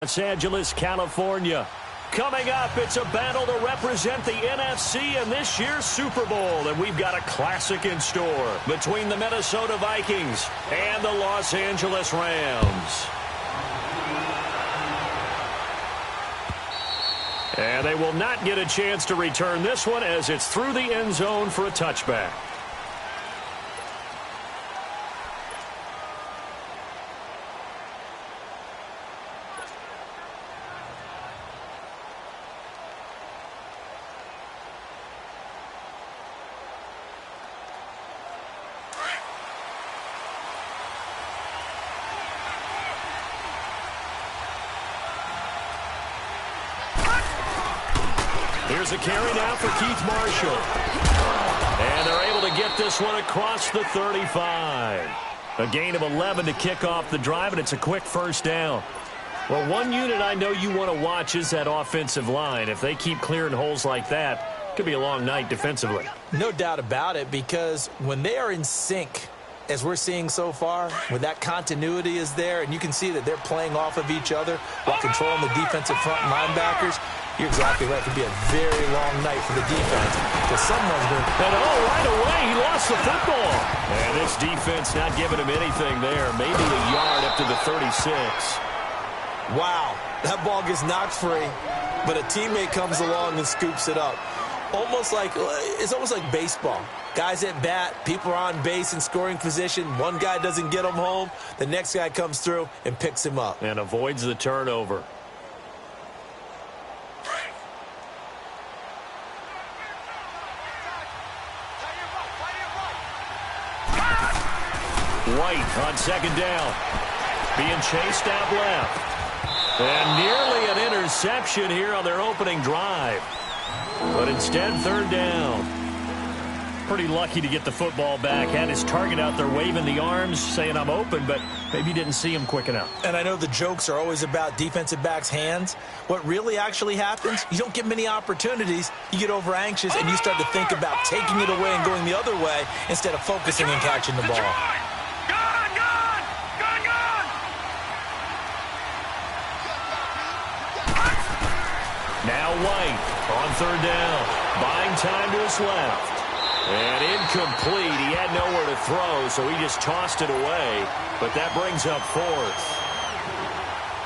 Los Angeles, California. Coming up, it's a battle to represent the NFC in this year's Super Bowl, and we've got a classic in store between the Minnesota Vikings and the Los Angeles Rams. And they will not get a chance to return this one as it's through the end zone for a touchback. Here's a carry now for Keith Marshall. And they're able to get this one across the 35. A gain of 11 to kick off the drive, and it's a quick first down. Well, one unit I know you want to watch is that offensive line. If they keep clearing holes like that, it could be a long night defensively. No doubt about it, because when they are in sync, as we're seeing so far, when that continuity is there, and you can see that they're playing off of each other while controlling the defensive front linebackers, you're exactly right. It could be a very long night for the defense because someone's going to... And right away, he lost the football. And this defense not giving him anything there. Maybe a yard up to the 36. Wow, that ball gets knocked free, but a teammate comes along and scoops it up. It's almost like baseball. Guys at bat, people are on base in scoring position. One guy doesn't get him home. The next guy comes through and picks him up. And avoids the turnover. White on second down. Being chased out left. And nearly an interception here on their opening drive. But instead, third down. Pretty lucky to get the football back. Had his target out there waving the arms, saying I'm open, but maybe didn't see him quick enough. And I know the jokes are always about defensive backs' hands. What really actually happens, you don't get many opportunities. You get over anxious, and you start to think about taking it away and going the other way instead of focusing and catching the ball. Now White on third down. Buying time to his left. And incomplete. He had nowhere to throw, so he just tossed it away. But that brings up fourth.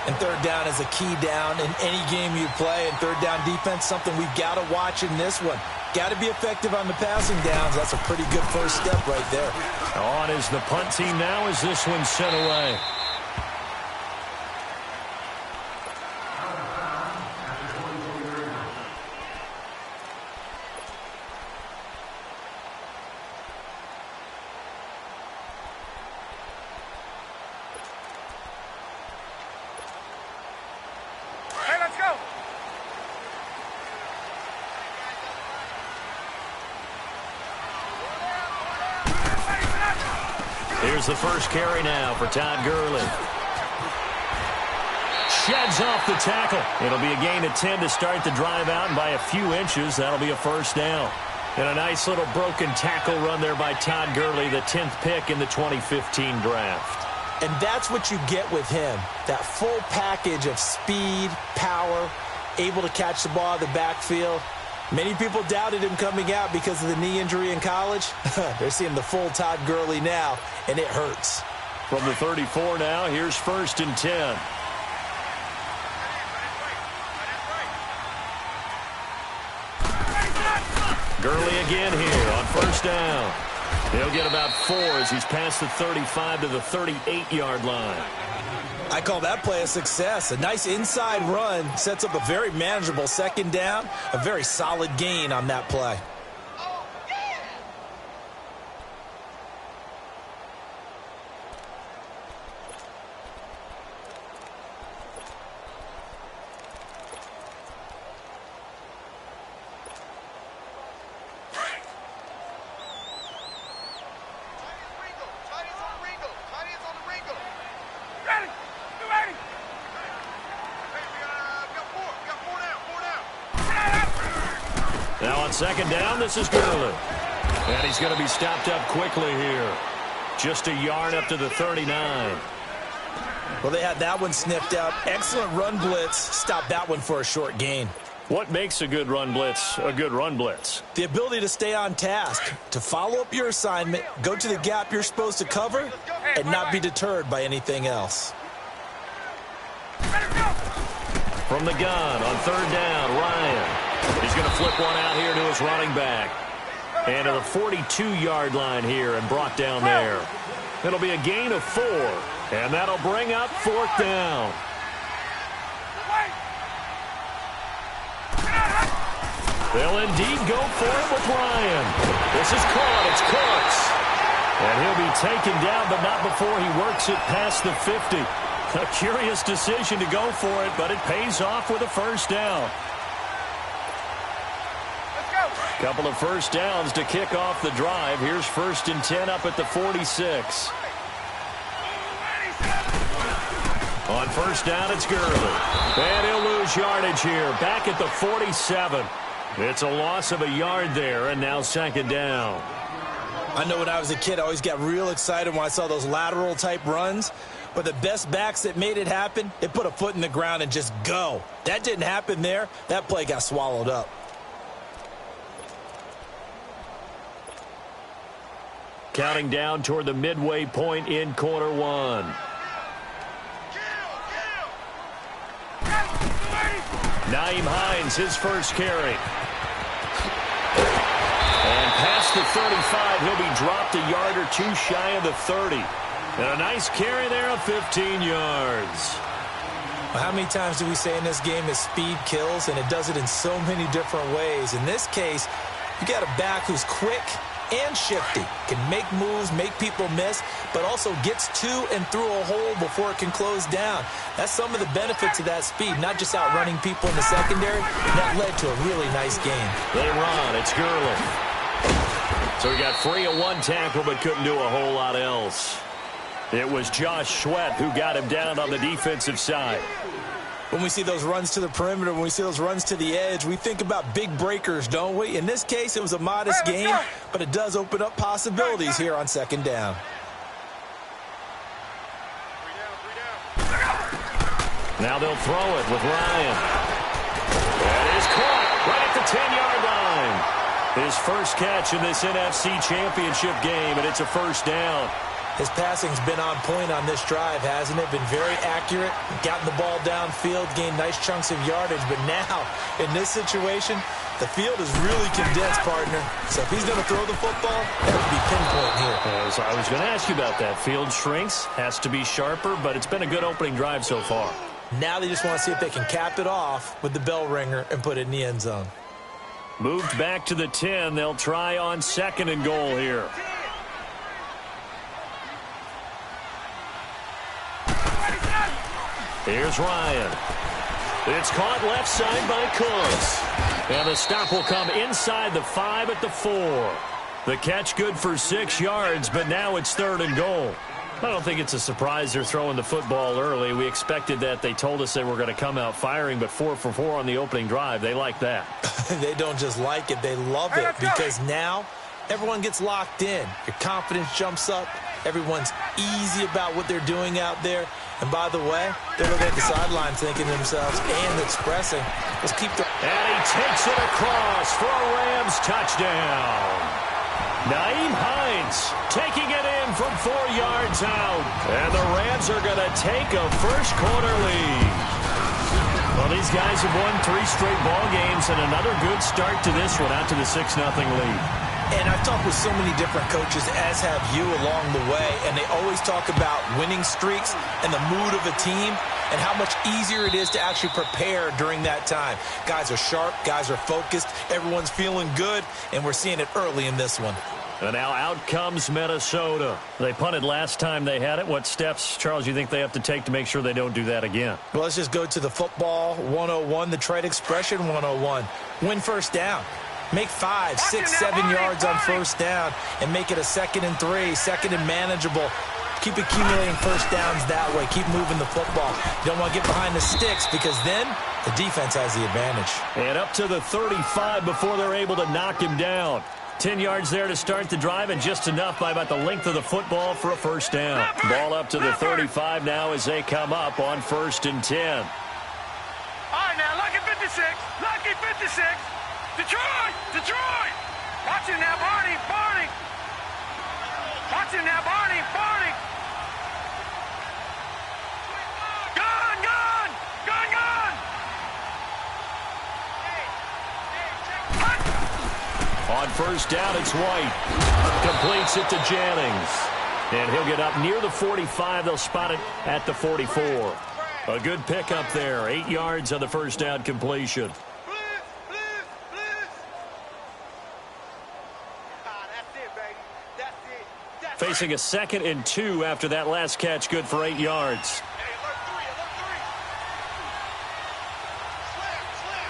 And third down is a key down in any game you play. And third down defense, something we've got to watch in this one. Got to be effective on the passing downs. That's a pretty good first step right there. On is the punt team now as this one's sent away. Here's the first carry now for Todd Gurley. Sheds off the tackle. It'll be a gain of 10 to start the drive out, and by a few inches, that'll be a first down. And a nice little broken tackle run there by Todd Gurley, the 10th pick in the 2015 draft. And that's what you get with him, that full package of speed, power, able to catch the ball in the backfield. Many people doubted him coming out because of the knee injury in college. They're seeing the full Todd Gurley now, and it hurts. From the 34 now, here's first and 10. Gurley again here on first down. He'll get about 4 as he's past the 35 to the 38-yard line. I call that play a success. A nice inside run sets up a very manageable second down. A very solid gain on that play. Now on second down, this is Gurley. And he's going to be stopped up quickly here. Just a yard up to the 39. Well, they had that one sniffed out. Excellent run blitz. Stopped that one for a short gain. What makes a good run blitz a good run blitz? The ability to stay on task, to follow up your assignment, go to the gap you're supposed to cover, and not be deterred by anything else. From the gun on third down, Ryan. He's going to flip one out here to his running back. And to the 42-yard line here and brought down there. It'll be a gain of 4, and that'll bring up fourth down. They'll indeed go for it with Ryan. This is caught. It's Cooks. And he'll be taken down, but not before he works it past the 50. A curious decision to go for it, but it pays off with a first down. Couple of first downs to kick off the drive. Here's 1st and 10 up at the 46. On first down, it's Gurley. And he'll lose yardage here. Back at the 47. It's a loss of a yard there, and now 2nd down. I know when I was a kid, I always got real excited when I saw those lateral-type runs. But the best backs that made it happen, they put a foot in the ground and just go. That didn't happen there. That play got swallowed up. Counting down toward the midway point in quarter 1. Nyheim Hines, his first carry. And past the 35, he'll be dropped a yard or 2 shy of the 30. And a nice carry there of 15 yards. Well, how many times do we say in this game that speed kills, and it does it in so many different ways. In this case, you got a back who's quick and shifty, can make moves, make people miss, but also gets to and through a hole before it can close down. That's some of the benefits of that speed, not just outrunning people in the secondary. That led to a really nice game. They run. It's Gurley. So he got free of 1 tackle, but couldn't do a whole lot else. It was Josh Sweat who got him down on the defensive side. When we see those runs to the perimeter, when we see those runs to the edge, we think about big breakers, don't we? In this case, it was a modest gain, but it does open up possibilities here on 2nd down. Now they'll throw it with Ryan. That is caught right at the 10-yard line. His first catch in this NFC Championship game, and it's a first down. His passing's been on point on this drive, hasn't it? Been very accurate, gotten the ball downfield, gained nice chunks of yardage. But now, in this situation, the field is really condensed, partner. So if he's going to throw the football, that would be pinpoint here. So I was going to ask you about that. Field shrinks, has to be sharper, but it's been a good opening drive so far. Now they just want to see if they can cap it off with the bell ringer and put it in the end zone. Moved back to the 10. They'll try on 2nd and goal here. Here's Ryan. It's caught left side by Cooks. And the stop will come inside the 5 at the 4. The catch good for 6 yards, but now it's 3rd and goal. I don't think it's a surprise they're throwing the football early. We expected that. They told us they were going to come out firing, but 4 for 4 on the opening drive. They like that. They don't just like it, they love it, because now everyone gets locked in. Your confidence jumps up. Everyone's easy about what they're doing out there. And by the way, they're looking at the sideline thinking to themselves and expressing, let's keep the... And he takes it across for a Rams touchdown. Nyheim Hines taking it in from 4 yards out. And the Rams are going to take a first-quarter lead. Well, these guys have won 3 straight ball games and another good start to this one out to the 6-0 lead. And I've talked with so many different coaches, as have you, along the way, and they always talk about winning streaks and the mood of a team and how much easier it is to actually prepare during that time. Guys are sharp, guys are focused, everyone's feeling good, and we're seeing it early in this one. And now out comes Minnesota. They punted last time they had it. What steps, Charles, you think they have to take to make sure they don't do that again? Well, let's just go to the football 101, the trade expression 101. Win first down. Make 5, 6, 7 yards on first down and make it a 2nd and 3, 2nd and manageable. Keep accumulating first downs that way. Keep moving the football. You don't want to get behind the sticks because then the defense has the advantage. And up to the 35 before they're able to knock him down. 10 yards there to start the drive, and just enough by about the length of the football for a first down. Ball up to the 35 now as they come up on 1st and 10. All right, now, lucky 56. Lucky 56. Detroit! Detroit! Watch him now, Barney! Barney! Watch him now, Barney! Barney! Gun! Gun! Gun! Gun! On 1st down, it's White. Completes it to Jennings. And he'll get up near the 45. They'll spot it at the 44. A good pickup there. 8 yards on the 1st down completion. Facing a 2nd and 2 after that last catch, good for 8 yards.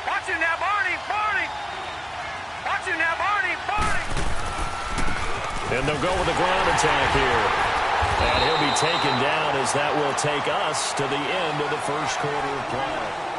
Watch him now, Barney! Barney! Watch him now, Barney! Barney! And they'll go with the ground attack here. And he'll be taken down as that will take us to the end of the first quarter of play.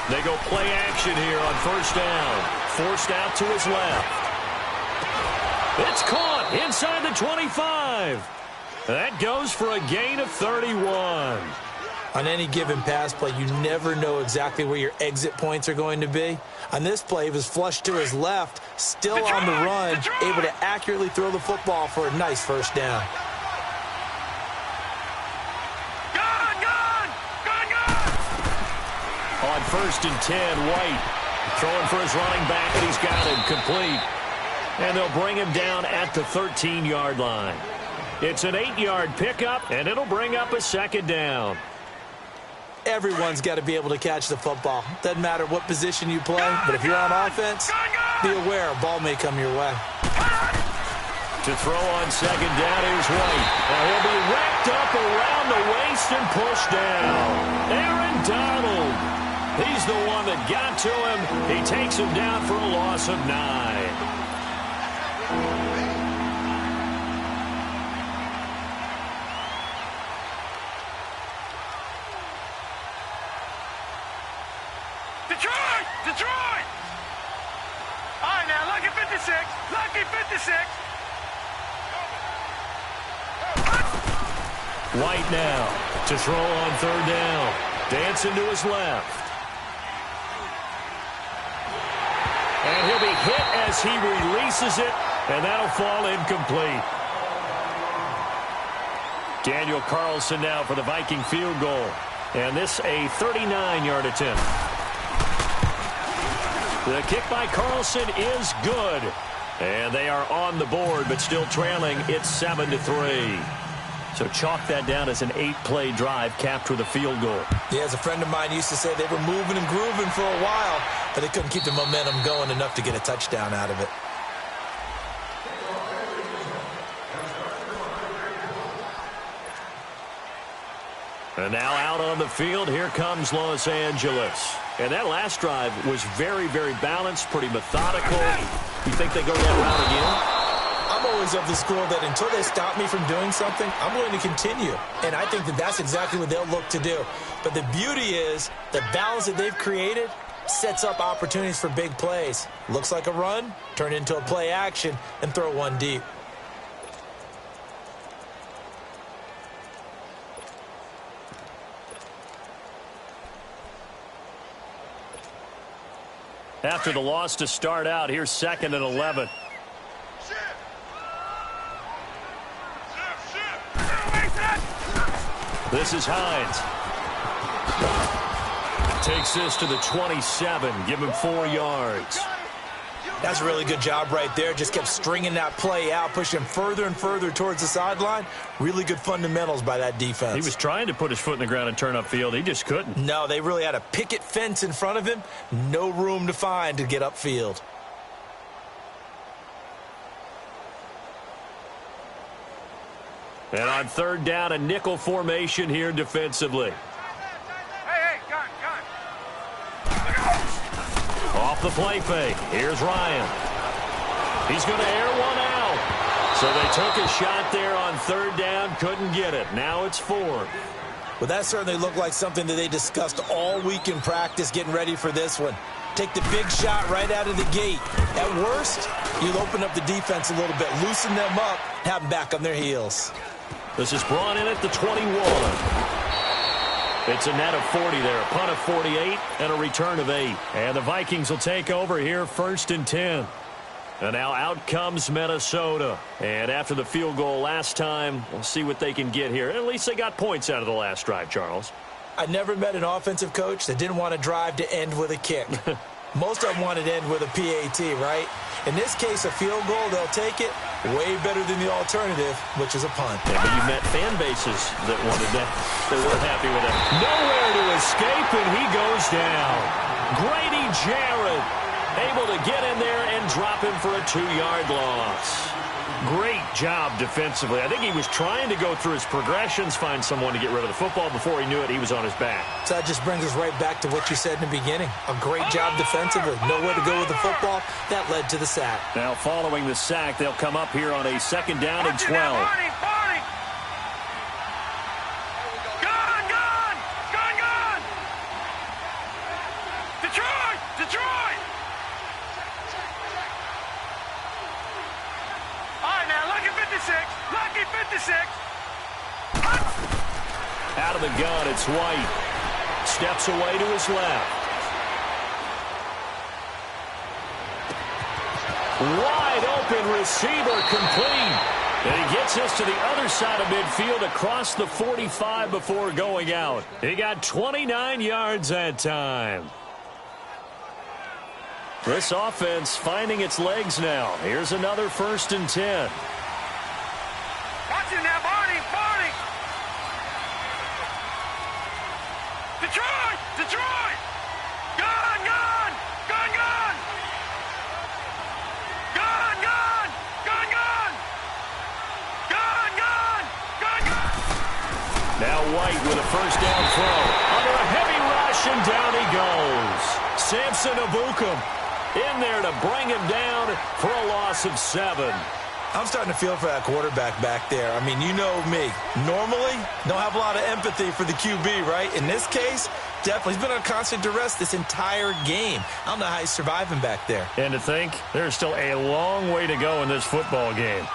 They go play action here on 1st down. Forced out to his left. It's caught inside the 25. That goes for a gain of 31. On any given pass play, you never know exactly where your exit points are going to be. On this play, he was flushed to his left, still on the run, able to accurately throw the football for a nice 1st down. On 1st and 10, White throwing for his running back, and he's got him complete. And they'll bring him down at the 13-yard line. It's an 8-yard pickup, and it'll bring up a 2nd down. Everyone's got to be able to catch the football. Doesn't matter what position you play, but if you're on offense, be aware a ball may come your way. To throw on 2nd down, here's White. Now he'll be wrapped up around the waist and pushed down. Aaron Donald. He's the one that got to him. He takes him down for a loss of 9. Detroit! Detroit! All right, now, lucky 56. Lucky 56. White now to throw on 3rd down. Dancing to his left. And he'll be hit as he releases it, and that'll fall incomplete. Daniel Carlson now for the Viking field goal. And this a 39-yard attempt. The kick by Carlson is good. And they are on the board, but still trailing. It's 7-3. So chalk that down as an 8-play drive capped with a field goal. Yeah, as a friend of mine used to say, they were moving and grooving for a while, but they couldn't keep the momentum going enough to get a touchdown out of it. And now out on the field, here comes Los Angeles. And that last drive was very, very balanced, pretty methodical. You think they go that route again? I'm always of the school that until they stop me from doing something, I'm going to continue. And I think that that's exactly what they'll look to do. But the beauty is the balance that they've created sets up opportunities for big plays. Looks like a run, turn into a play action, and throw one deep. After the loss to start out, here's 2nd and 11. This is Hines. Takes this to the 27. Give him 4 yards. That's a really good job right there. Just kept stringing that play out, pushing further and further towards the sideline. Really good fundamentals by that defense. He was trying to put his foot in the ground and turn upfield. He just couldn't. No, they really had a picket fence in front of him. No room to find to get upfield. And on 3rd down, a nickel formation here defensively. Hey, gun. Off the play fake. Here's Ryan. He's going to air one out. So they took a shot there on third down. Couldn't get it. Now it's 4. Well, that certainly looked like something that they discussed all week in practice getting ready for this one. Take the big shot right out of the gate. At worst, you'll open up the defense a little bit, loosen them up, have them back on their heels. This is brought in at the 21. It's a net of 40 there, a punt of 48, and a return of 8. And the Vikings will take over here, 1st and 10. And now out comes Minnesota. And after the field goal last time, we'll see what they can get here. At least they got points out of the last drive, Charles. I never met an offensive coach that didn't want to drive to end with a kick. Most of them wanted to end with a PAT, right? In this case, a field goal, they'll take it. Way better than the alternative, which is a punt. Yeah, but you met fan bases that wanted that. They weren't happy with that. Nowhere to escape, and he goes down. Grady Jarrett able to get in there and drop him for a 2-yard loss. Great job defensively. I think he was trying to go through his progressions, find someone to get rid of the football. Before he knew it, he was on his back. So that just brings us right back to what you said in the beginning. A great job defensively. Nowhere to go with the football. That led to the sack. Now following the sack, they'll come up here on a 2nd down and 12. Detroit! All right, now, lucky 56. Lucky 56. Out of the gun, it's White. Steps away to his left. Wide open receiver complete. And he gets us to the other side of midfield across the 45 before going out. He got 29 yards that time. This offense finding its legs now. Here's another 1st and 10. Watch it now, Barney. Detroit! Gun! Now White with a 1st down throw. Under a heavy rush, and down he goes. Samson Ebukam in there to bring him down for a loss of 7. I'm starting to feel for that quarterback back there. I mean, you know me. Normally, don't have a lot of empathy for the QB, right? In this case, definitely. He's been on constant duress this entire game. I don't know how he's surviving back there. And to think, there's still a long way to go in this football game.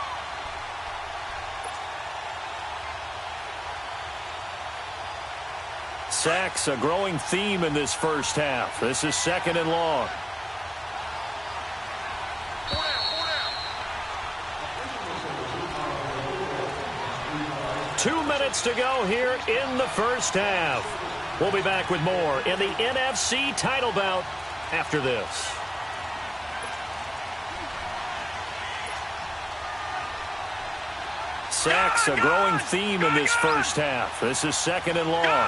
Sacks, a growing theme in this first half. This is 2nd and long. Two minutes to go here in the first half. We'll be back with more in the NFC title bout after this. Sacks, a growing theme in this first half. This is 2nd and long. Gun!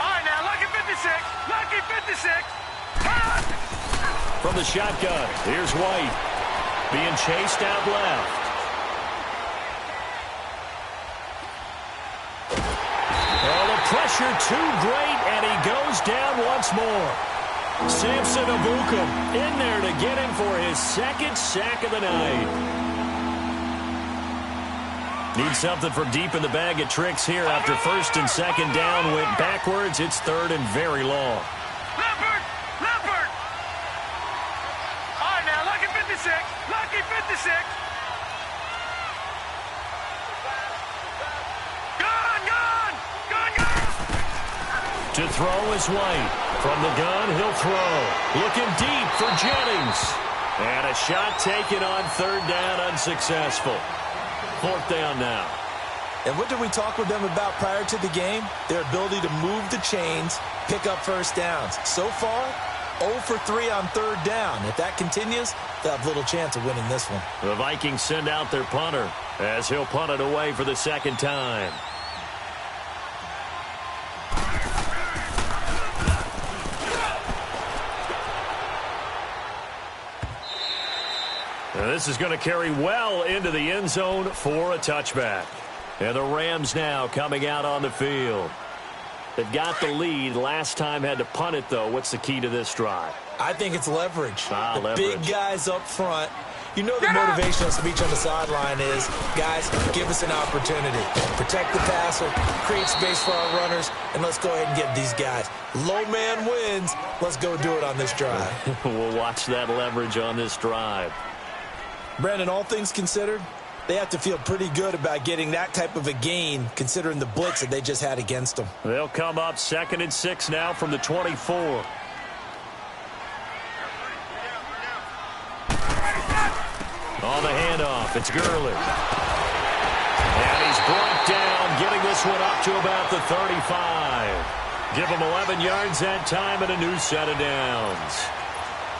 All right, now, lucky 56. Lucky 56. From the shotgun, here's White. Being chased out left. Oh, the pressure too great, and he goes down once more. Samson Ebukam in there to get him for his 2nd sack of the night. Need something from deep in the bag of tricks here after 1st and 2nd down went backwards. It's 3rd and very long. Leopard! All right, now, lucky 56. Lucky 56. Gun! To throw is White. From the gun, he'll throw. Looking deep for Jennings. And a shot taken on 3rd down, unsuccessful. 4th down now. And what did we talk with them about prior to the game? Their ability to move the chains, pick up 1st downs. So far, 0 for 3 on 3rd down. If that continues, they'll have little chance of winning this one. The Vikings send out their punter as he'll punt it away for the 2nd time. Now this is going to carry well into the end zone for a touchback. And the Rams now coming out on the field. They've got the lead. Last time had to punt it, though. What's the key to this drive? I think it's leverage. Leverage. Big guys up front. You know the motivational speech on the sideline is, guys, give us an opportunity. Protect the passer, create space for our runners, and let's go ahead and get these guys. Low man wins. Let's go do it on this drive. We'll watch that leverage on this drive. Brandon, all things considered, they have to feel pretty good about getting that type of a gain, considering the blitz that they just had against them. They'll come up 2nd and 6 now from the 24. On the handoff, it's Gurley. And he's brought down, getting this one up to about the 35. Give him 11 yards that time and a new set of downs.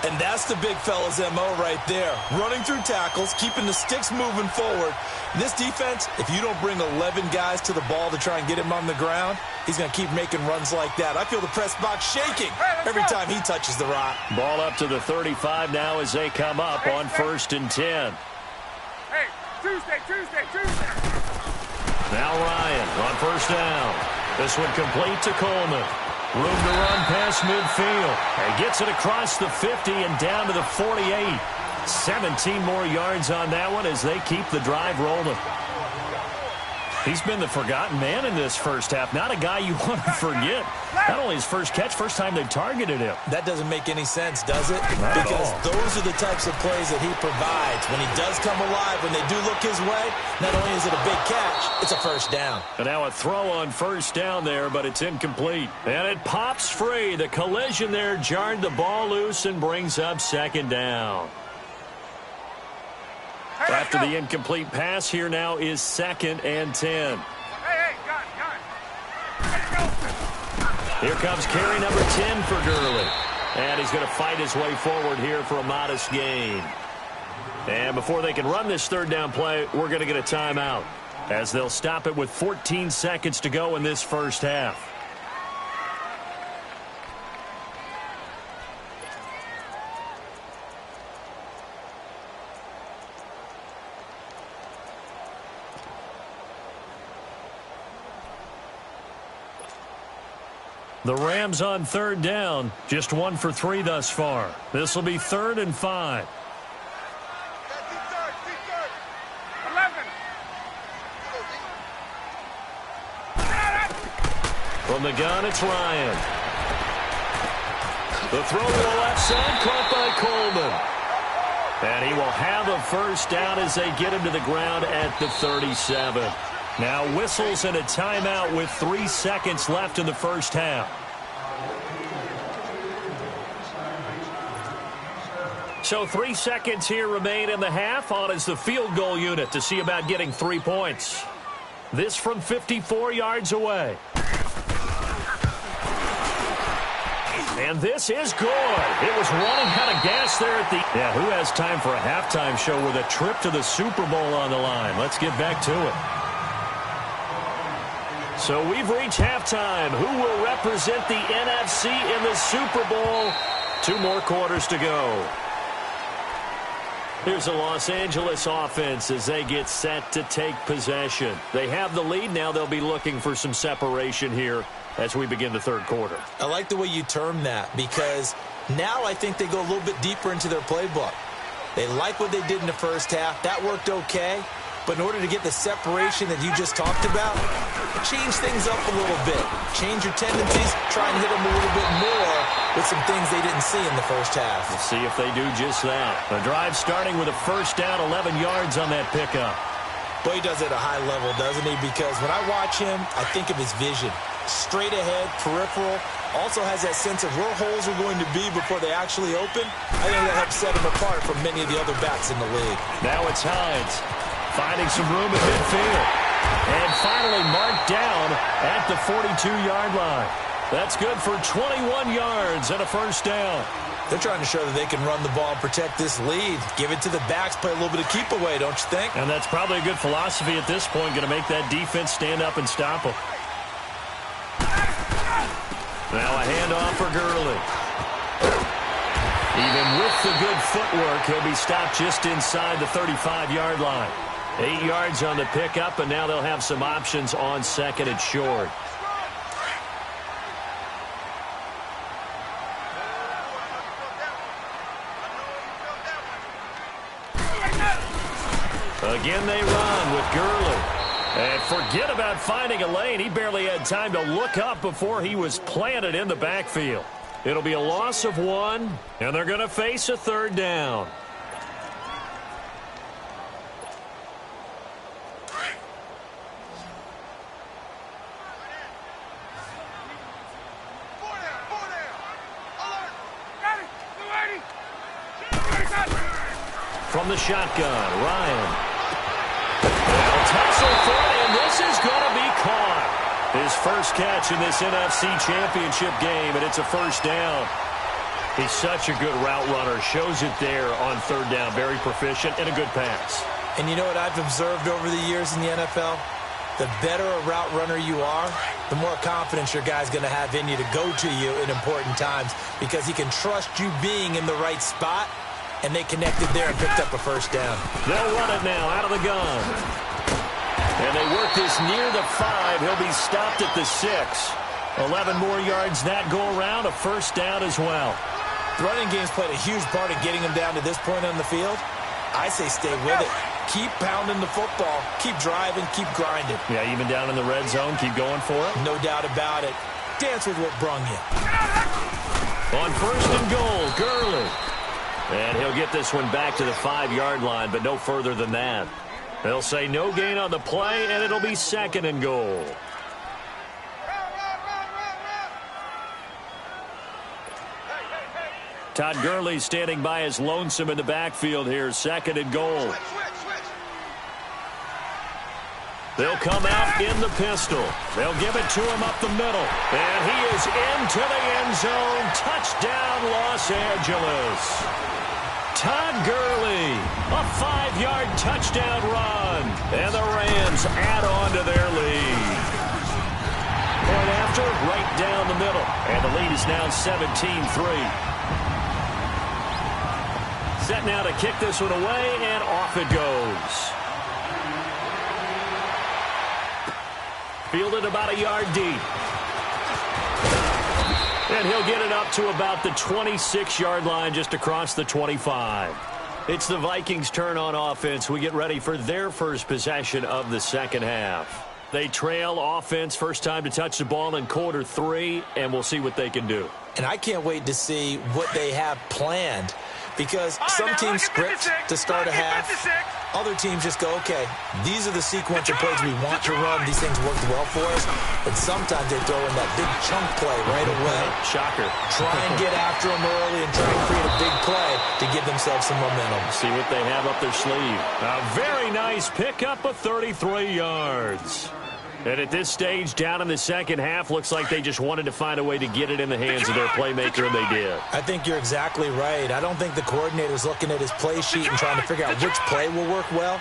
And that's the big fella's MO right there. Running through tackles, keeping the sticks moving forward. This defense, if you don't bring 11 guys to the ball to try and get him on the ground, he's going to keep making runs like that. I feel the press box shaking every time he touches the rock. Ball up to the 35 now as they come up on 1st and 10. Hey, Tuesday. Now Ryan on 1st down. This one complete to Coleman. Room to run past midfield. And gets it across the 50 and down to the 48. 17 more yards on that one as they keep the drive rolling. He's been the forgotten man in this first half. Not a guy you want to forget. Not only his first catch, first time they've targeted him. That doesn't make any sense, does it? Not because at all. Those are the types of plays that he provides. When he does come alive, when they do look his way, not only is it a big catch, it's a first down. And now a throw on 1st down there, but it's incomplete. And it pops free. The collision there jarred the ball loose and brings up 2nd down. After the incomplete pass, here now is 2nd and 10. Hey, got it. Here comes carry number 10 for Gurley. And he's going to fight his way forward here for a modest gain. And before they can run this 3rd down play, we're going to get a timeout, as they'll stop it with 14 seconds to go in this first half. The Rams on 3rd down, just 1 for 3 thus far. This will be 3rd and 5. 11. From the gun, it's Ryan. The throw to the left side, caught by Coleman. And he will have a first down as they get him to the ground at the 37. Now whistles and a timeout with 3 seconds left in the first half. So 3 seconds here remain in the half. On is the field goal unit to see about getting 3 points. This from 54 yards away. And this is good. It was running out of gas there at the... Yeah, who has time for a halftime show with a trip to the Super Bowl on the line? Let's get back to it. So we've reached halftime. Who will represent the NFC in the Super Bowl? 2 more quarters to go. Here's the Los Angeles offense as they get set to take possession. They have the lead. Now they'll be looking for some separation here as we begin the 3rd quarter. I like the way you term that, because now I think they go a little bit deeper into their playbook. They like what they did in the first half. That worked okay. But in order to get the separation that you just talked about, change things up a little bit. Change your tendencies. Try and hit them a little bit more with some things they didn't see in the first half. We'll see if they do just that. The drive starting with a first down, 11 yards on that pickup. Boy, he does it at a high level, doesn't he? Because when I watch him, I think of his vision. Straight ahead, peripheral. Also has that sense of where holes are going to be before they actually open. I think that helps set him apart from many of the other backs in the league. Now it's Hines. Finding some room at midfield. And finally marked down at the 42-yard line. That's good for 21 yards and a first down. They're trying to show that they can run the ball and protect this lead. Give it to the backs, play a little bit of keep away, don't you think? And that's probably a good philosophy at this point, going to make that defense stand up and stop them. Now a handoff for Gurley. Even with the good footwork, he'll be stopped just inside the 35-yard line. 8 yards on the pickup, and now they'll have some options on 2nd and short. Again they run with Gurley. And forget about finding a lane. He barely had time to look up before he was planted in the backfield. It'll be a loss of 1, and they're going to face a third down. From the shotgun, Ryan. They'll tussle for it, and this is going to be caught. His first catch in this NFC Championship game, and it's a first down. He's such a good route runner. Shows it there on third down. Very proficient and a good pass. And you know what I've observed over the years in the NFL? The better a route runner you are, the more confidence your guy's going to have in you to go to you in important times because he can trust you being in the right spot. And they connected there and picked up a first down. They'll run it now out of the gun. And they work this near the 5. He'll be stopped at the 6. 11 more yards that go around, a first down as well. The running game's played a huge part of getting him down to this point on the field. I say stay with it. Keep pounding the football. Keep driving. Keep grinding. Yeah, even down in the red zone, keep going for it. No doubt about it. Dance with what brung you. On first and goal, Gurley. And he'll get this one back to the 5-yard line, but no further than that. They'll say no gain on the play, and it'll be second and goal. Todd Gurley standing by his lonesome in the backfield here, second and goal. They'll come out in the pistol. They'll give it to him up the middle. And he is into the end zone. Touchdown, Los Angeles. Todd Gurley, a 5-yard touchdown run. And the Rams add on to their lead. Point after, right down the middle. And the lead is now 17-3. Set now to kick this one away, and off it goes. Fielded about a yard deep. And he'll get it up to about the 26-yard line, just across the 25. It's the Vikings' turn on offense. We get ready for their first possession of the second half. They trail offense, first time to touch the ball in quarter 3, and we'll see what they can do. And I can't wait to see what they have planned. Because some teams script to start a half. Other teams just go, okay, these are the sequence of plays we want to run. These things worked well for us. And sometimes they throw in that big chunk play right away. Shocker. Try and get after them early and try and create a big play to give themselves some momentum. See what they have up their sleeve. A very nice pickup of 33 yards. And at this stage, down in the second half, looks like they just wanted to find a way to get it in the hands of their playmaker, and they did. I think you're exactly right. I don't think the coordinator's looking at his play sheet and trying to figure out which play will work well.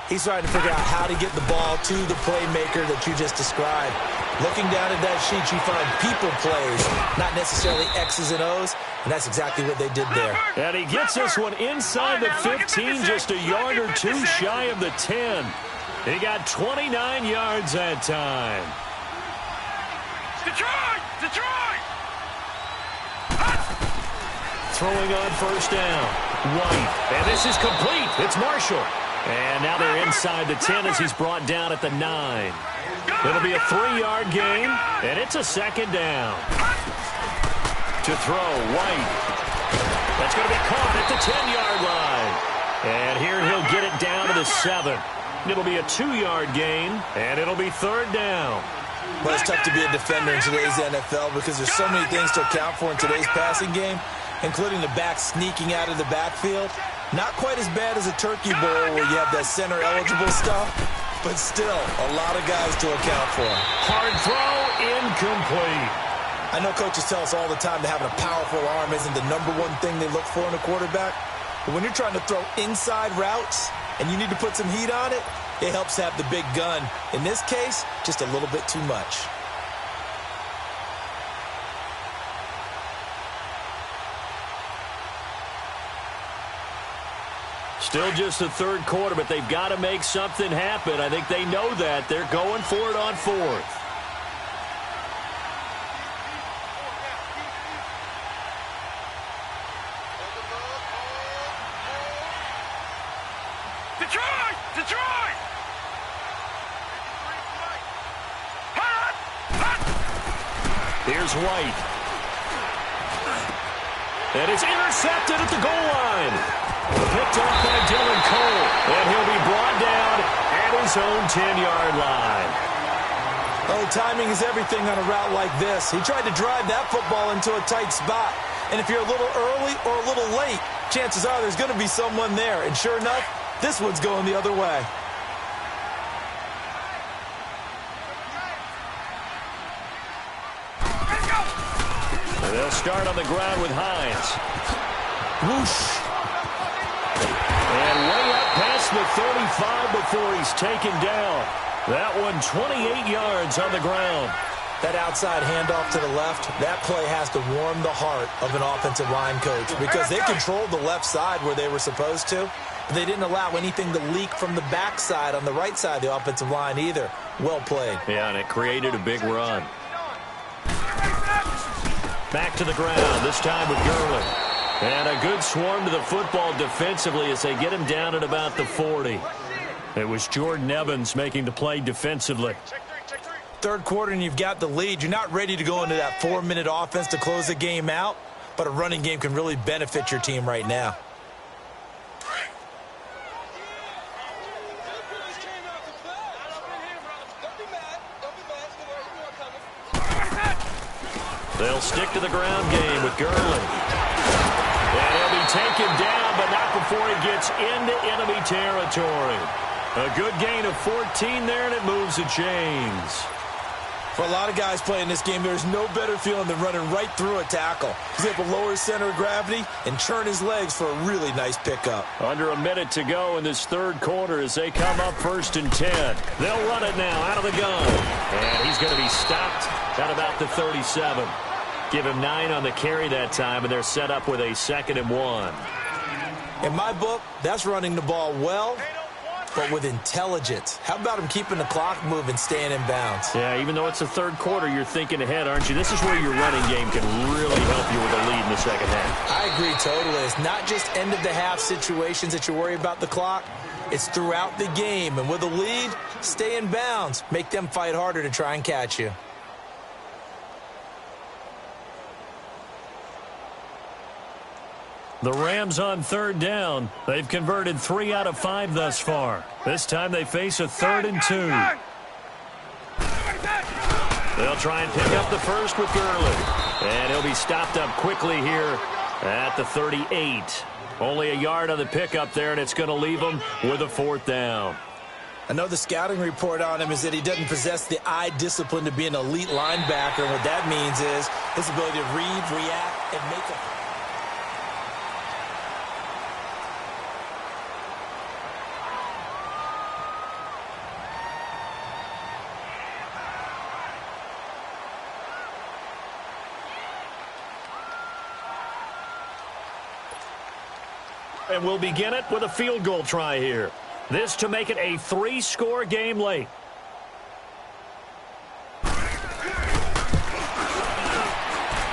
He's trying to figure out how to get the ball to the playmaker that you just described. Looking down at that sheet, you find people plays, not necessarily X's and O's, and that's exactly what they did there. And he gets this one inside the 15, just a yard or two shy of the 10. He got 29 yards that time. Detroit! Detroit! Throwing on first down. White. And this is complete. It's Marshall. And now they're inside the 10 as he's brought down at the 9. It'll be a 3-yard gain, and it's a second down. To throw, White. That's going to be caught at the 10-yard line. And here he'll get it down to the 7. It'll be a 2-yard gain, and it'll be third down. Well, it's tough to be a defender in today's NFL because there's so many things to account for in today's passing game, including the back sneaking out of the backfield. Not quite as bad as a turkey bowl where you have that center-eligible stuff, but still a lot of guys to account for. Hard throw, incomplete. I know coaches tell us all the time that having a powerful arm isn't the #1 thing they look for in a quarterback, but when you're trying to throw inside routes and you need to put some heat on it, it helps have the big gun. In this case, just a little bit too much. Still just the third quarter, but they've got to make something happen. I think they know that. They're going for it on fourth. Detroit! Detroit! Here's White. And it's intercepted at the goal line. Picked up by Dylan Cole. And he'll be brought down at his own 10-yard line. Oh, timing is everything on a route like this. He tried to drive that football into a tight spot. And if you're a little early or a little late, chances are there's going to be someone there. And sure enough, this one's going the other way. And they'll start on the ground with Hines. Whoosh. And way up past the 35 before he's taken down. That one 28 yards on the ground. That outside handoff to the left, that play has to warm the heart of an offensive line coach because they controlled the left side where they were supposed to. But they didn't allow anything to leak from the backside on the right side of the offensive line either. Well played. Yeah, and it created a big run. Back to the ground, this time with Gurley. And a good swarm to the football defensively as they get him down at about the 40. It was Jordan Evans making the play defensively. Third quarter and you've got the lead. You're not ready to go into that 4-minute offense to close the game out, but a running game can really benefit your team right now. They'll stick to the ground game with Gurley. And he'll be taken down, but not before he gets into enemy territory. A good gain of 14 there, and it moves the chains. For a lot of guys playing this game, there's no better feeling than running right through a tackle. He's able to lower his center of gravity and turn his legs for a really nice pickup. Under a minute to go in this third quarter as they come up 1st and 10. They'll run it now out of the gun. And he's going to be stopped at about the 37. Give him 9 on the carry that time, and they're set up with a 2nd and 1. In my book, that's running the ball well, but with intelligence. How about him keeping the clock moving, staying in bounds? Yeah, even though it's the third quarter, you're thinking ahead, aren't you? This is where your running game can really help you with a lead in the second half. I agree totally. It's not just end-of-the-half situations that you worry about the clock. It's throughout the game. And with a lead, stay in bounds. Make them fight harder to try and catch you. The Rams on 3rd down. They've converted 3 out of 5 thus far. This time they face a 3rd and 2. They'll try and pick up the first with Gurley. And he'll be stopped up quickly here at the 38. Only a yard on the pickup there, and it's going to leave him with a 4th down. I know the scouting report on him is that he doesn't possess the eye discipline to be an elite linebacker. And what that means is his ability to read, react, and make a... And we'll begin it with a field goal try here. This to make it a 3-score game late.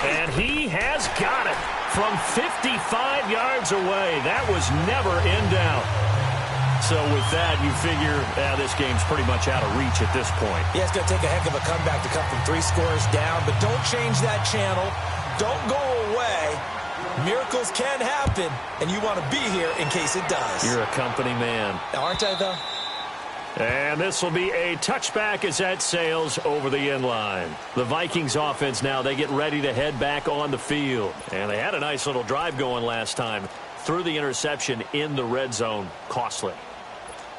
And he has got it from 55 yards away. That was never in doubt. So with that, you figure this game's pretty much out of reach at this point. Yeah, it's going to take a heck of a comeback to come from 3 scores down, but don't change that channel. Don't go away. Miracles can happen, and you want to be here in case it does. You're a company man. Aren't I, though? And this will be a touchback as that sails over the end line. The Vikings offense now, they get ready to head back on the field. And they had a nice little drive going last time. Threw the interception in the red zone. Costly.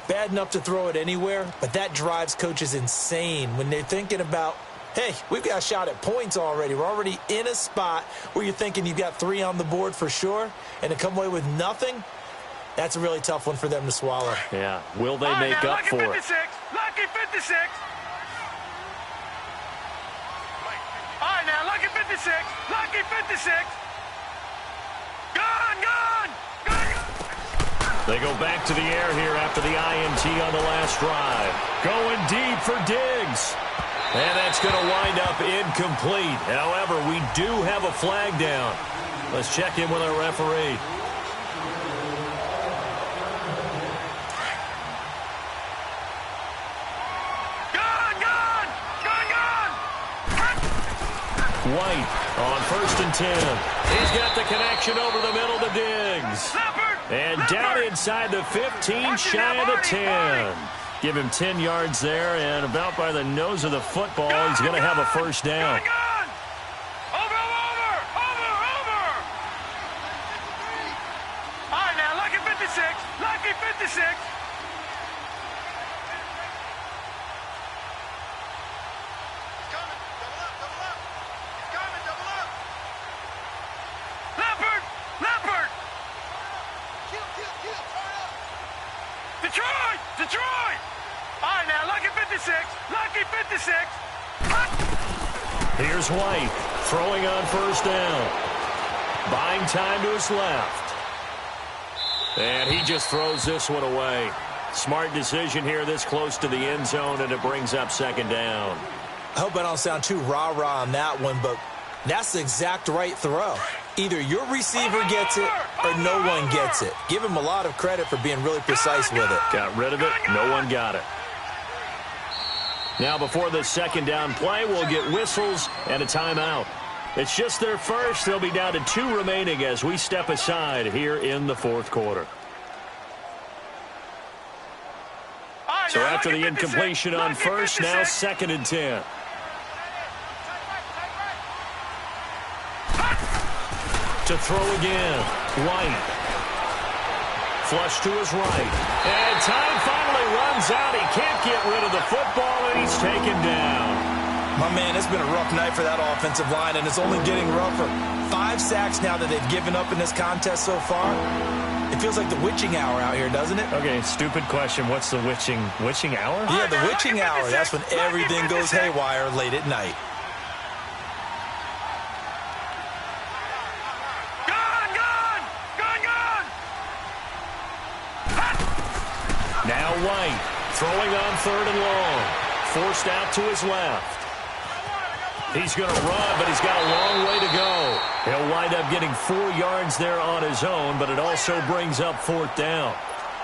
Bad enough to throw it anywhere, but that drives coaches insane when they're thinking about, hey, we've got a shot at points already. We're already in a spot where you're thinking you've got 3 on the board for sure, and to come away with nothing, that's a really tough one for them to swallow. Yeah. Will they make up for it? Lucky 56. All right, now, lucky 56. Lucky 56. Gone. They go back to the air here after the INT on the last drive. Going deep for Diggs. And that's going to wind up incomplete. However, we do have a flag down. Let's check in with our referee. White on 1st and 10. He's got the connection over the middle to Diggs. And down inside the 15, shy of the 10. Give him 10 yards there, and about by the nose of the football, he's going to have a first down. Over. All right, now, lucky 56. Lucky 56. Leopard! Detroit! All right, now, lucky 56. Lucky 56. Here's White, throwing on 1st down. Buying time to his left. And he just throws this one away. Smart decision here this close to the end zone, and it brings up 2nd down. I hope I don't sound too rah-rah on that one, but that's the exact right throw. Either your receiver gets it or no one gets it. Give him a lot of credit for being really precise with it. Got rid of it. No one got it. Now, before the 2nd down play, we'll get whistles and a timeout. It's just their first. They'll be down to 2 remaining as we step aside here in the 4th quarter. So after the incompletion on 1st, now 2nd and 10. To throw again. White. Flush to his right. And time finally runs out. He can't get rid of the football, and he's taken down. My man, it's been a rough night for that offensive line, and it's only getting rougher. 5 sacks now that they've given up in this contest so far. It feels like the witching hour out here, doesn't it? Okay, stupid question. What's the witching hour? Yeah, the witching hour. That's when everything goes haywire late at night. Now White, throwing on 3rd and long. Forced out to his left. He's going to run, but he's got a long way to go. He'll wind up getting 4 yards there on his own, but it also brings up 4th down.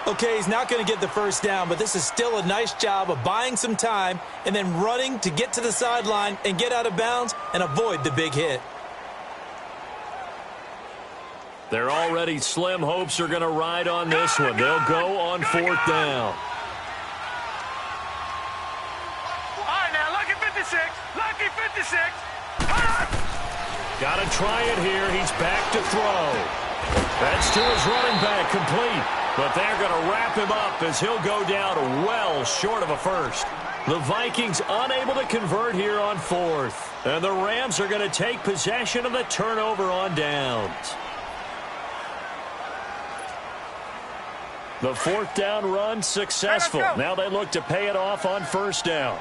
Okay, he's not going to get the first down, but this is still a nice job of buying some time and then running to get to the sideline and get out of bounds and avoid the big hit. Their already slim hopes are going to ride on this one. They'll go on 4th down. All right, now, lucky 56. Lucky 56. Got to try it here. He's back to throw. That's to his running back, complete. But they're going to wrap him up as he'll go down well short of a first. The Vikings unable to convert here on 4th. And the Rams are going to take possession of the turnover on downs. The 4th down run successful. Now they look to pay it off on 1st down.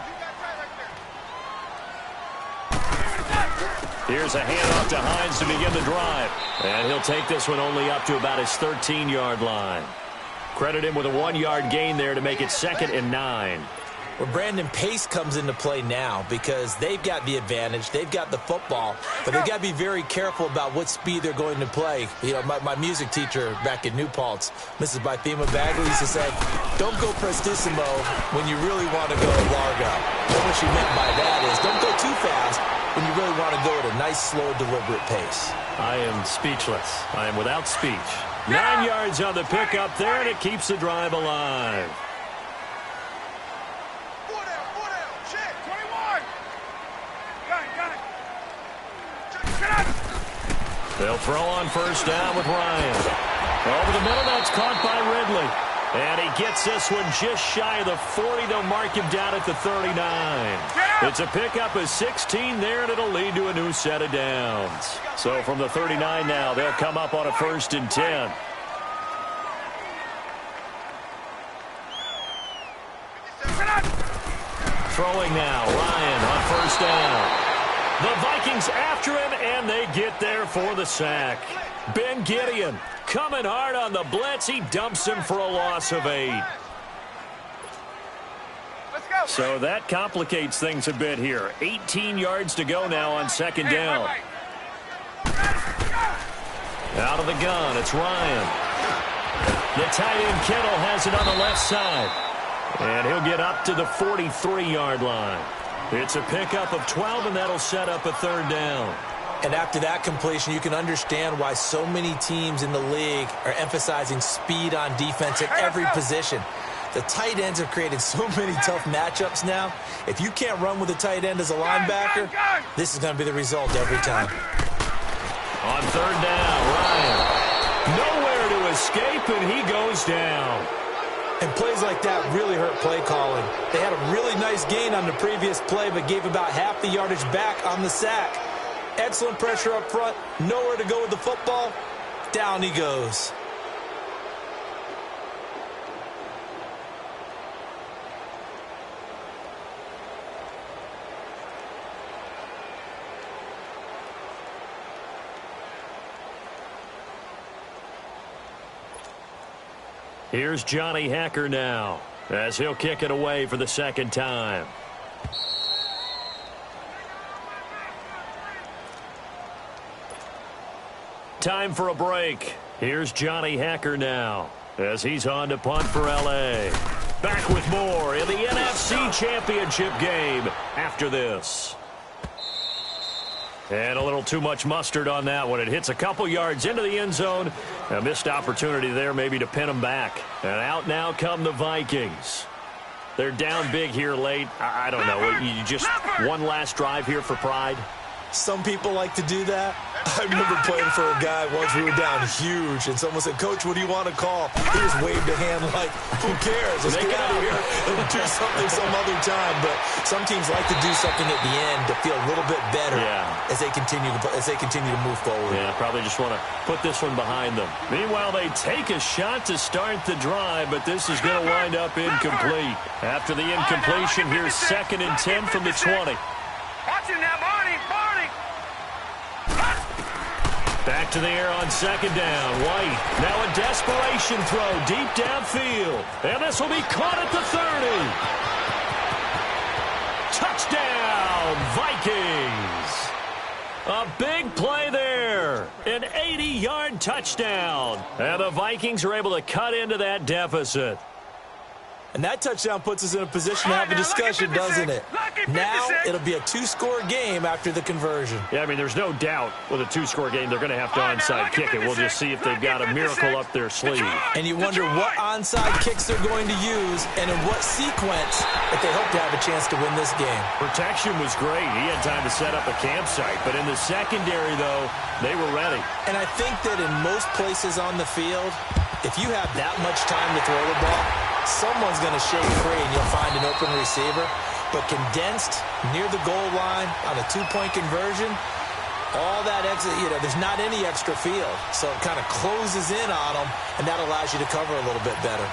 Here's a handoff to Hines to begin the drive. And he'll take this one only up to about his 13-yard line. Credit him with a 1-yard gain there to make it 2nd and 9. Well, Brandon, pace comes into play now because they've got the advantage. They've got the football, but they've got to be very careful about what speed they're going to play. You know, my music teacher back in New Paltz, Mrs. Bythema Bagley, used to say, don't go prestissimo when you really want to go largo. And what she meant by that is don't go too fast when you really want to go at a nice, slow, deliberate pace. I am speechless. I am without speech. 9 yards on the pickup there, and it keeps the drive alive. They'll throw on 1st down with Ryan. Over the middle, that's caught by Ridley. And he gets this one just shy of the 40. They'll mark him down at the 39. It's a pickup of 16 there, and it'll lead to a new set of downs. So from the 39 now, they'll come up on a 1st and 10. Throwing now, Ryan on 1st down. The Vikings after him, and they get there for the sack. Ben Gideon coming hard on the blitz. He dumps him for a loss of 8. So that complicates things a bit here. 18 yards to go now on 2nd down. Out of the gun, it's Ryan. The tight end Kittle has it on the left side. And he'll get up to the 43-yard line. It's a pickup of 12, and that'll set up a third down. And after that completion, you can understand why so many teams in the league are emphasizing speed on defense at every position. The tight ends have created so many tough matchups now. If you can't run with a tight end as a linebacker, this is going to be the result every time. On third down, Ryan. Nowhere to escape, and he goes down. And plays like that really hurt play calling. They had a really nice gain on the previous play, but gave about half the yardage back on the sack. Excellent pressure up front. Nowhere to go with the football. Down he goes. Here's Johnny Hacker now, as he'll kick it away for the second time. Time for a break. Here's Johnny Hacker now, as he's on to punt for L.A. Back with more in the NFC Championship game after this. And a little too much mustard on that one. It hits a couple yards into the end zone. A missed opportunity there maybe to pin them back. And out now come the Vikings. They're down big here late. I don't know. You just one last drive here for pride? Some people like to do that. I remember playing for a guy once. We were down huge, and someone said, "Coach, what do you want to call?" He just waved a hand like, "Who cares? Let's get out of here and do something some other time." But some teams like to do something at the end to feel a little bit better as they continue to move forward. Yeah, probably just want to put this one behind them. Meanwhile, they take a shot to start the drive, but this is going to wind up incomplete. After the incompletion, here's 2nd and 10 from the 20. Watch him now, Barney. Back to the air on 2nd down. White, now a desperation throw deep downfield. And this will be caught at the 30. Touchdown, Vikings. A big play there. An 80-yard touchdown. And the Vikings are able to cut into that deficit. And that touchdown puts us in a position to have a discussion, doesn't it? Now it'll be a 2-score game after the conversion. Yeah, I mean, there's no doubt with a 2-score game, they're going to have to onside kick it. We'll just see if they've got a miracle up their sleeve. And you wonder what onside kicks they're going to use and in what sequence if they hope to have a chance to win this game. Protection was great. He had time to set up a campsite. But in the secondary, though, they were ready. And I think that in most places on the field, if you have that much time to throw the ball, someone's going to shake free and you'll find an open receiver. But condensed near the goal line on a 2-point conversion, all that extra, there's not any extra field. So it kind of closes in on them, and that allows you to cover a little bit better.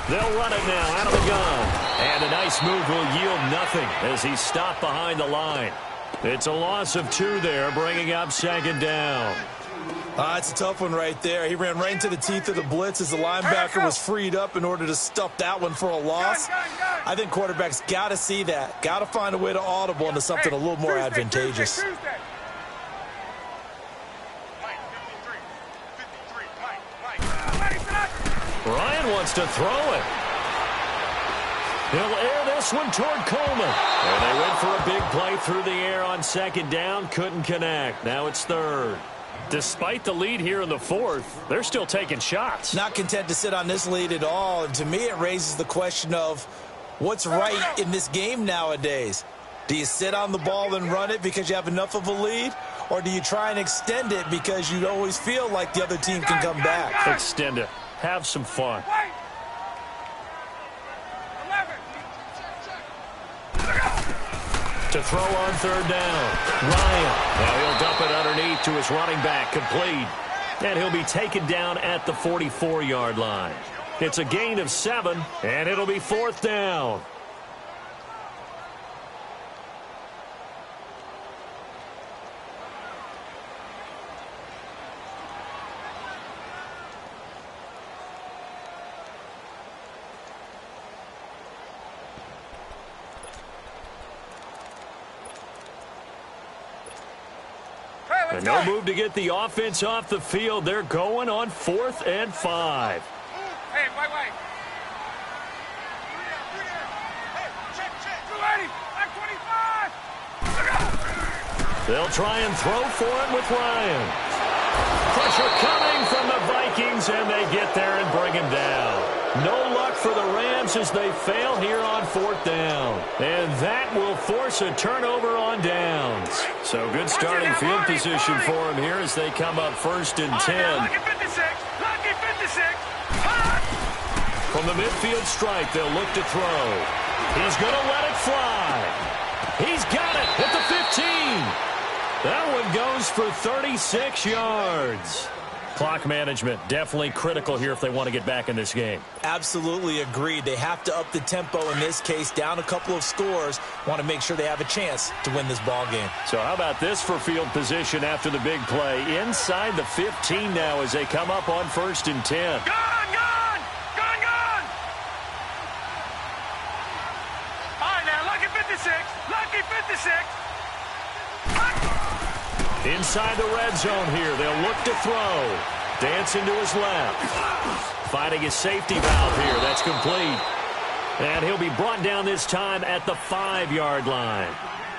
They'll run it now out of the gun. And a nice move will yield nothing as he's stopped behind the line. It's a loss of 2 there, bringing up 2nd down. It's a tough one right there. He ran right into the teeth of the blitz as the linebacker was freed up in order to stuff that one for a loss. I think quarterbacks got to see that. Got to find a way to audible into something a little more advantageous. Ryan wants to throw it. He'll air this one toward Coleman. And they went for a big play through the air on 2nd down. Couldn't connect. Now it's 3rd. Despite the lead here in the 4th, they're still taking shots. Not content to sit on this lead at all. And to me, it raises the question of what's right in this game nowadays. Do you sit on the ball and run it because you have enough of a lead? Or do you try and extend it because you always feel like the other team can come back? Extend it. Have some fun. To throw on 3rd down. Ryan. Now he'll dump it underneath to his running back. Complete. And he'll be taken down at the 44-yard line. It's a gain of 7, and it'll be 4th down. And no move to get the offense off the field. They're going on 4th and 5. Hey, wait. Hey, check. 280. Back 25. They'll try and throw for it with Ryan. Pressure coming from the Vikings, and they get there and bring him down. No luck for the Rams as they fail here on 4th down. And that will force a turnover on downs. So good starting field position for him here as they come up 1st and 10. Lucky 56. Lucky 56. From the midfield stripe, they'll look to throw. He's going to let it fly. He's got it at the 15. That one goes for 36 yards. Clock management definitely critical here if they want to get back in this game. Absolutely agreed. They have to up the tempo in this case, down a couple of scores. Want to make sure they have a chance to win this ball game. So how about this for field position after the big play? Inside the 15 now as they come up on 1st and 10. Gone! All right, now, lucky 56. Lucky 56. Inside the red zone here. They'll look to throw. Dancing to his left. Finding his safety valve here. That's complete. And he'll be brought down this time at the 5-yard line.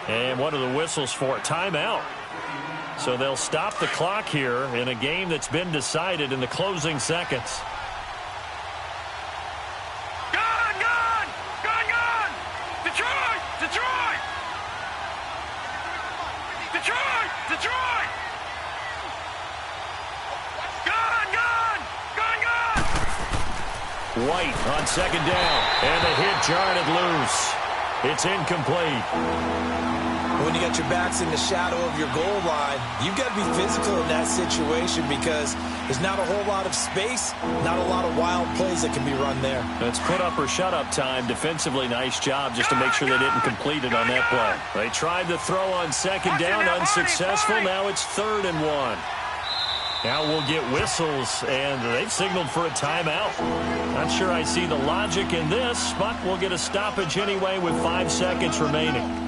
And what are the whistles for? Timeout. So they'll stop the clock here in a game that's been decided in the closing seconds. Detroit! Gone! White on 2nd down. And the hit jarred it loose. It's incomplete. When you got your backs in the shadow of your goal line, you've got to be physical in that situation because there's not a whole lot of space, not a lot of wild plays that can be run there. That's put up or shut up time. Defensively, nice job just to make sure they didn't complete it on that play. They tried to throw on 2nd down, unsuccessful. Now it's 3rd and 1. Now we'll get whistles, and they've signaled for a timeout. Not sure I see the logic in this, but we'll get a stoppage anyway with 5 seconds remaining.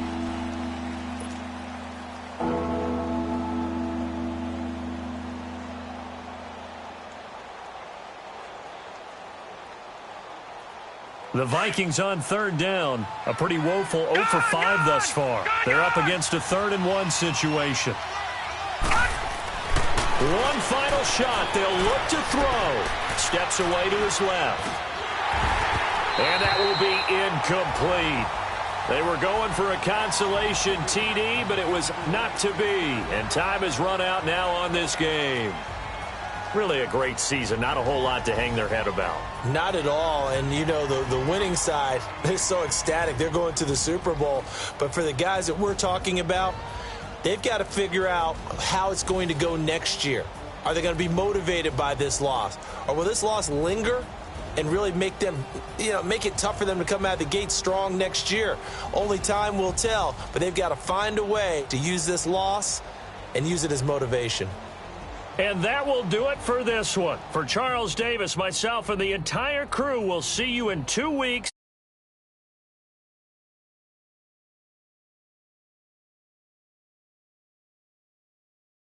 The Vikings on 3rd down. A pretty woeful 0 for 5 thus far. They're up against a 3rd and 1 situation. One final shot. They'll look to throw. Steps away to his left. And that will be incomplete. They were going for a consolation TD, but it was not to be. And time has run out now on this game. Really a great season. Not a whole lot to hang their head about. Not at all. And, you know, the winning side, they're so ecstatic. They're going to the Super Bowl. But for the guys that we're talking about, they've got to figure out how it's going to go next year. Are they going to be motivated by this loss? Or will this loss linger and really make them, make it tough for them to come out of the gate strong next year? Only time will tell. But they've got to find a way to use this loss and use it as motivation. And that will do it for this one. For Charles Davis, myself, and the entire crew, we'll see you in 2 weeks.